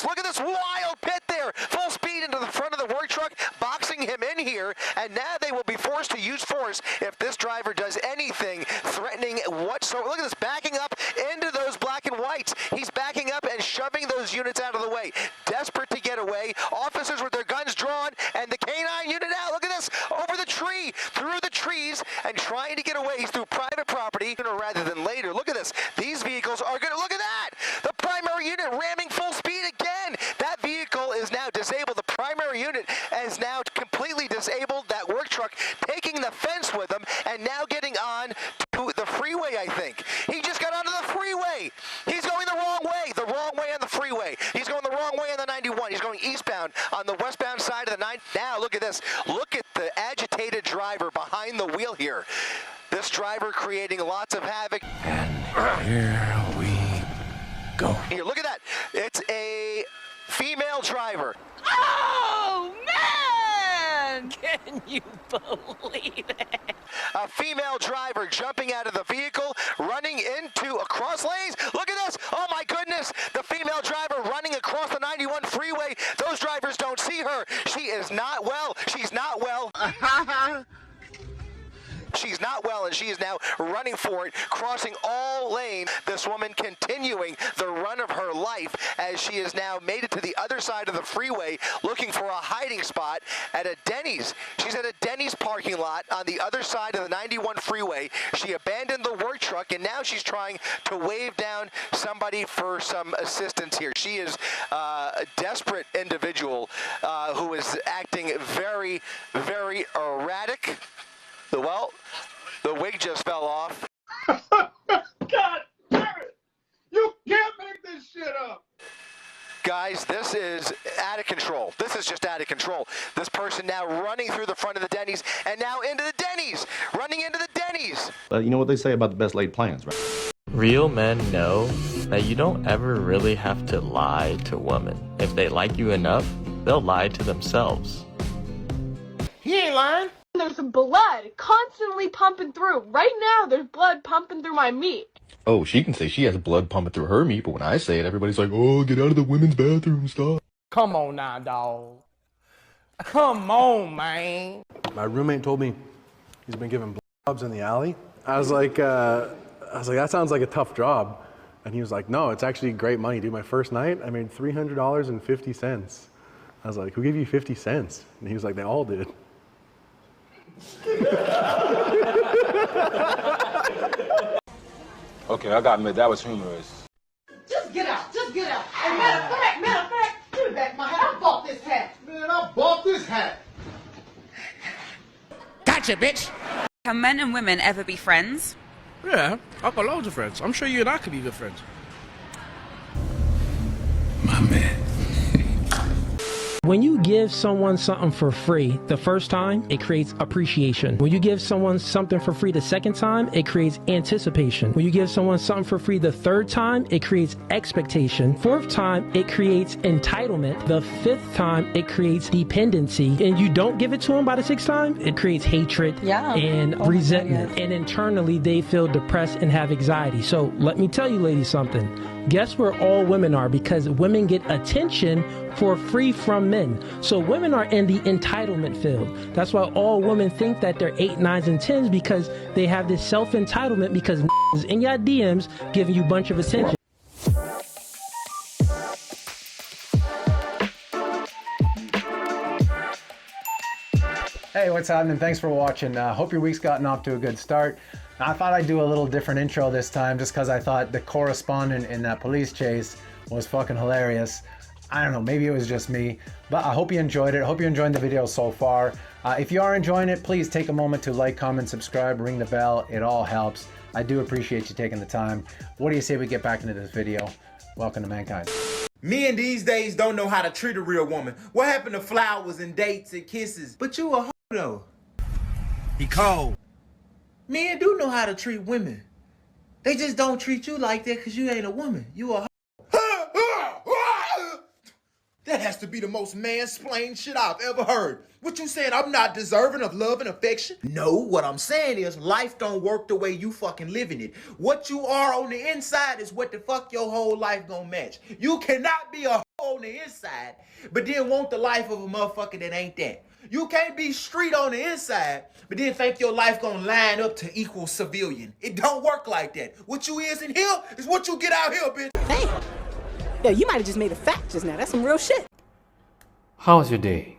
Look at this wild pit there. Full speed into the front of the work truck, boxing him in here, and now they will be forced to use force if this driver does anything threatening whatsoever. Look at this, backing up into those black and whites. He's backing up and shoving those units out of the way. Desperate to get away. Officers with their guns drawn, and the canine unit out. Look at this, over the tree, through the trees, and trying to get away. He's through private property sooner rather than later. Look at this. These vehicles are going to, look at that. The primary unit ramming full speed again. That vehicle is now disabled. The primary unit is now completely disabled. That work truck taking the fence with him and now getting on to the freeway, I think. He just got onto the freeway. He's going the wrong way on the freeway. He's going the wrong way on the 91. He's going eastbound on the westbound side of the 9. Now look at this. Look at the agitated driver behind the wheel here. This driver creating lots of havoc. And here we go. Here, look at that. It's a female driver. Oh, man! Can you believe it? A female driver jumping out of the vehicle, running into across lanes. Look at this. Oh, my goodness. The female driver running across the 91 freeway. Those drivers don't see her. She is not well. She's not well. She's not well, and she is now running for it, crossing all lanes. This woman continuing the run of her life as she has now made it to the other side of the freeway, looking for a hiding spot at a Denny's. She's at a Denny's parking lot on the other side of the 91 freeway. She abandoned the work truck, and now she's trying to wave down somebody for some assistance here. She is a desperate individual who is acting very, very erratic. Well, the wig just fell off. God damn it! You can't make this shit up! Guys, this is out of control. This is just out of control. This person now running through the front of the Denny's and now into the Denny's! Running into the Denny's! You know what they say about the best laid plans, right? Real men know that you don't ever really have to lie to women. If they like you enough, they'll lie to themselves. He ain't lying. There's blood constantly pumping through. Right now, there's blood pumping through my meat. Oh, she can say she has blood pumping through her meat, but when I say it, everybody's like, oh, get out of the women's bathroom, stop. Come on now, dog. Come on, man. My roommate told me he's been giving blowjobs in the alley. I was like, that sounds like a tough job. And he was like, no, it's actually great money, dude. My first night, I made $300.50. I was like, who gave you 50 cents? And he was like, they all did. Okay, I gotta admit, that was humorous. Just get out. Just get out. Hey, matter of fact, give me back my hat. I bought this hat. Man, I bought this hat. Gotcha, bitch! Can men and women ever be friends? Yeah, I've got loads of friends. I'm sure you and I could be good friends. My man. When you give someone something for free the first time, it creates appreciation. When you give someone something for free the second time, it creates anticipation. When you give someone something for free the third time, it creates expectation. Fourth time, it creates entitlement. The fifth time, it creates dependency. And you don't give it to them by the sixth time, it creates hatred and resentment. And internally, they feel depressed and have anxiety. So let me tell you ladies something. Guess where all women are? Because women get attention for free from men. So women are in the entitlement field. That's why all women think that they're 8, 9s, and 10s, because they have this self-entitlement because is in your DMs giving you a bunch of attention. Hey, what's happening? Thanks for watching. Hope your week's gotten off to a good start. I thought I'd do a little different intro this time just because I thought the correspondent in that police chase was fucking hilarious. I don't know, maybe it was just me, but I hope you enjoyed it. I hope you're enjoying the video so far. If you are enjoying it, please take a moment to like, comment, subscribe, ring the bell. It all helps. I do appreciate you taking the time. What do you say we get back into this video? Welcome to Mankind. Men these days don't know how to treat a real woman. What happened to flowers and dates and kisses? But you a hoe though. He cold. Men do know how to treat women. They just don't treat you like that because you ain't a woman. You a hoe. That has to be the most mansplained shit I've ever heard. What you saying, I'm not deserving of love and affection? No, what I'm saying is life don't work the way you fucking living it. What you are on the inside is what the fuck your whole life gonna match. You cannot be a hoe on the inside, but then want the life of a motherfucker that ain't that. You can't be street on the inside, but then think your life gonna line up to equal civilian. It don't work like that. What you is in here is what you get out here, bitch. Damn. Yeah, you might have just made a fact just now. That's some real shit. How was your day?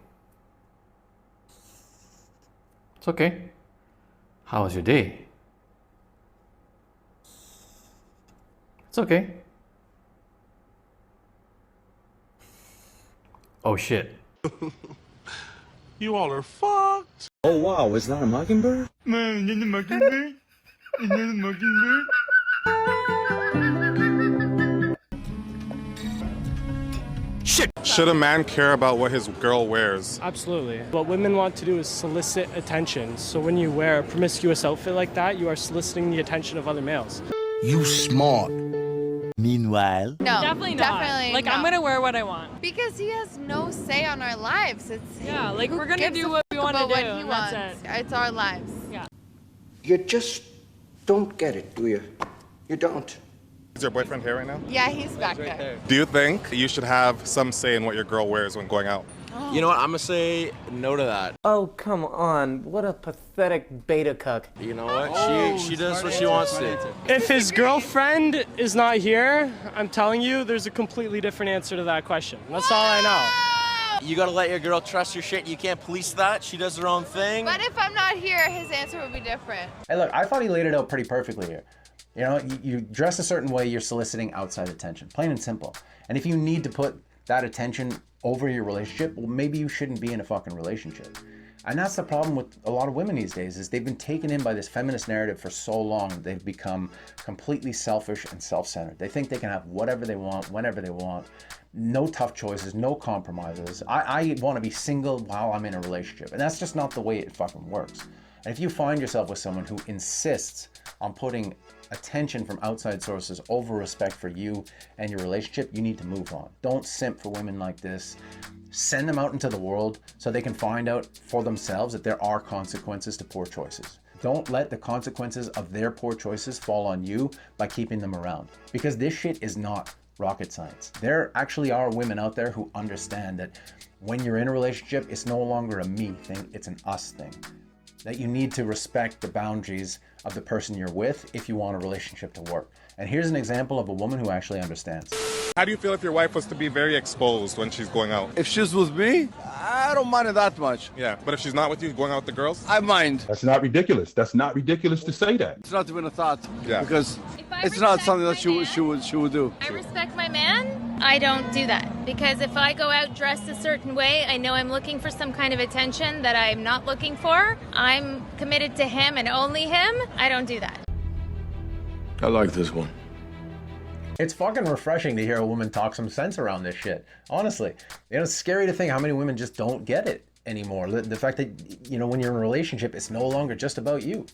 It's okay. How was your day? It's okay. Oh shit. You all are fucked. Oh wow, is that a mockingbird? Man, you're the mockingbird. You're the mockingbird. Shit. Should a man care about what his girl wears? Absolutely. What women want to do is solicit attention. So when you wear a promiscuous outfit like that, you are soliciting the attention of other males. You smart. Meanwhile. No, Definitely not. Definitely Like, no. I'm gonna wear what I want. Because he has no say on our lives. It's Yeah, like, who we're gonna gives do a what we fuck wanna about do, what he and that's wants. it. It's our lives. Yeah. You just don't get it, do you? You don't. Is your boyfriend here right now? Yeah, he's back there. Do you think you should have some say in what your girl wears when going out? You know what? I'm gonna say no to that. Oh, come on. What a pathetic beta cuck. You know what? She does what she wants to. If his girlfriend is not here, I'm telling you, there's a completely different answer to that question. That's all I know. You gotta let your girl trust your shit. You can't police that. She does her own thing. But if I'm not here, his answer would be different. Hey, look, I thought he laid it out pretty perfectly here. You know, you dress a certain way, you're soliciting outside attention, plain and simple. And if you need to put that attention over your relationship, well, maybe you shouldn't be in a fucking relationship. And that's the problem with a lot of women these days, is they've been taken in by this feminist narrative for so long, they've become completely selfish and self-centered. They think they can have whatever they want, whenever they want. No tough choices, no compromises. I want to be single while I'm in a relationship. And that's just not the way it fucking works. And if you find yourself with someone who insists on putting attention from outside sources over respect for you and your relationship, you need to move on. Don't simp for women like this. Send them out into the world so they can find out for themselves that there are consequences to poor choices. Don't let the consequences of their poor choices fall on you by keeping them around, because this shit is not rocket science. There actually are women out there who understand that when you're in a relationship, it's no longer a me thing, it's an us thing. That you need to respect the boundaries of the person you're with if you want a relationship to work. And here's an example of a woman who actually understands. How do you feel if your wife was to be very exposed when she's going out? If she's with me, I don't mind it that much. Yeah, but if she's not with you, going out with the girls? I mind. That's not ridiculous. That's not ridiculous to say that. It's not even a thought. Yeah. Because it's not something that she would do. I respect my man. I don't do that, because if I go out dressed a certain way, I know I'm looking for some kind of attention that I'm not looking for. I'm committed to him and only him. I don't do that. I like this one. It's fucking refreshing to hear a woman talk some sense around this shit. Honestly, you know, it's scary to think how many women just don't get it anymore. The fact that, you know, when you're in a relationship, it's no longer just about you.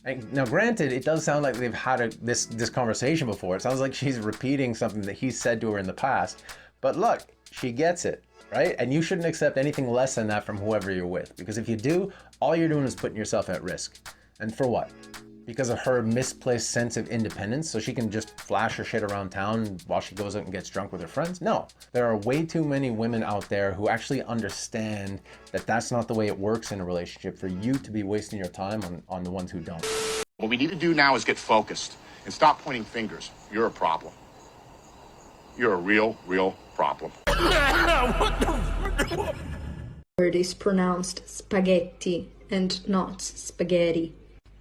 And now, granted, it does sound like they've had this conversation before. It sounds like she's repeating something that he said to her in the past. But look, she gets it, right? And you shouldn't accept anything less than that from whoever you're with. Because if you do, all you're doing is putting yourself at risk. And for what? Because of her misplaced sense of independence, so she can just flash her shit around town while she goes out and gets drunk with her friends? No. There are way too many women out there who actually understand that that's not the way it works in a relationship, for you to be wasting your time on the ones who don't. What we need to do now is get focused and stop pointing fingers. You're a problem. You're a real problem. Word is pronounced spaghetti and not spaghetti.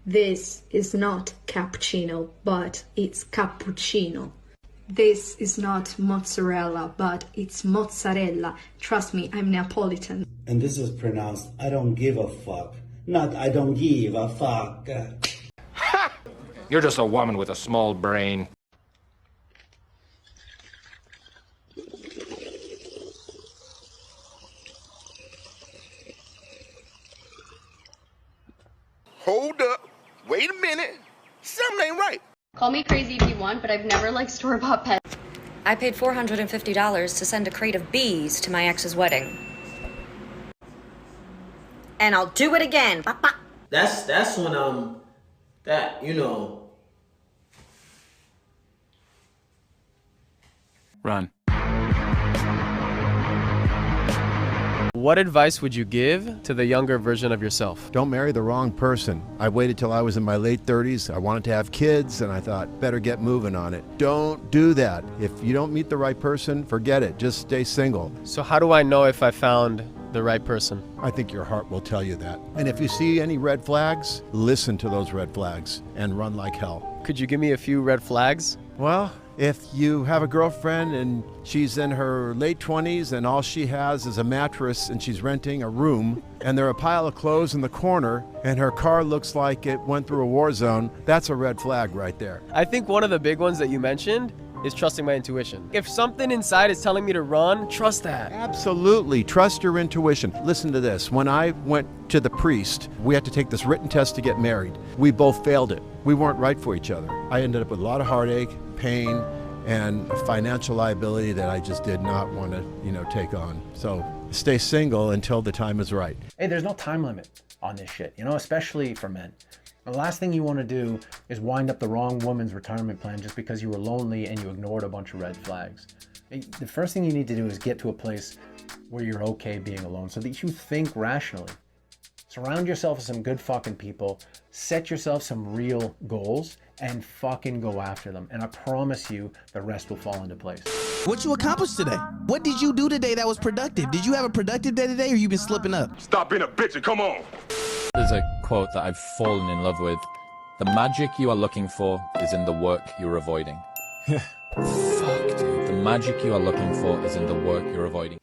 This is not cappuccino, but it's cappuccino. This is not mozzarella, but it's mozzarella. Trust me, I'm Neapolitan. And this is pronounced I don't give a fuck, not I don't give a fuck. Ha! You're just a woman with a small brain. Hold up. Wait a minute. Something ain't right. Call me crazy if you want, but I've never liked store-bought pets. I paid $450 to send a crate of bees to my ex's wedding. And I'll do it again. That's when that, you know. Run. What advice would you give to the younger version of yourself? Don't marry the wrong person. I waited till I was in my late 30s. I wanted to have kids, and I thought, better get moving on it. Don't do that. If you don't meet the right person, forget it. Just stay single. So how do I know if I found the right person? I think your heart will tell you that. And if you see any red flags, listen to those red flags and run like hell. Could you give me a few red flags? Well, if you have a girlfriend and she's in her late 20s and all she has is a mattress and she's renting a room and there are a pile of clothes in the corner and her car looks like it went through a war zone, that's a red flag right there. I think one of the big ones that you mentioned is trusting my intuition. If something inside is telling me to run, trust that. Absolutely. Trust your intuition. Listen to this. When I went to the priest, we had to take this written test to get married. We both failed it. We weren't right for each other. I ended up with a lot of heartache, pain, and a financial liability that I just did not want to, take on. So stay single until the time is right. Hey, there's no time limit on this shit, especially for men. The last thing you want to do is wind up the wrong woman's retirement plan just because you were lonely and you ignored a bunch of red flags. The first thing you need to do is get to a place where you're okay being alone so that you think rationally. Surround yourself with some good fucking people, set yourself some real goals, and fucking go after them. And I promise you, the rest will fall into place. What you accomplished today? What did you do today that was productive? Did you have a productive day today, or you been slipping up? Stop being a bitch and come on. There's a quote that I've fallen in love with. The magic you are looking for is in the work you're avoiding. Fuck, dude. The magic you are looking for is in the work you're avoiding.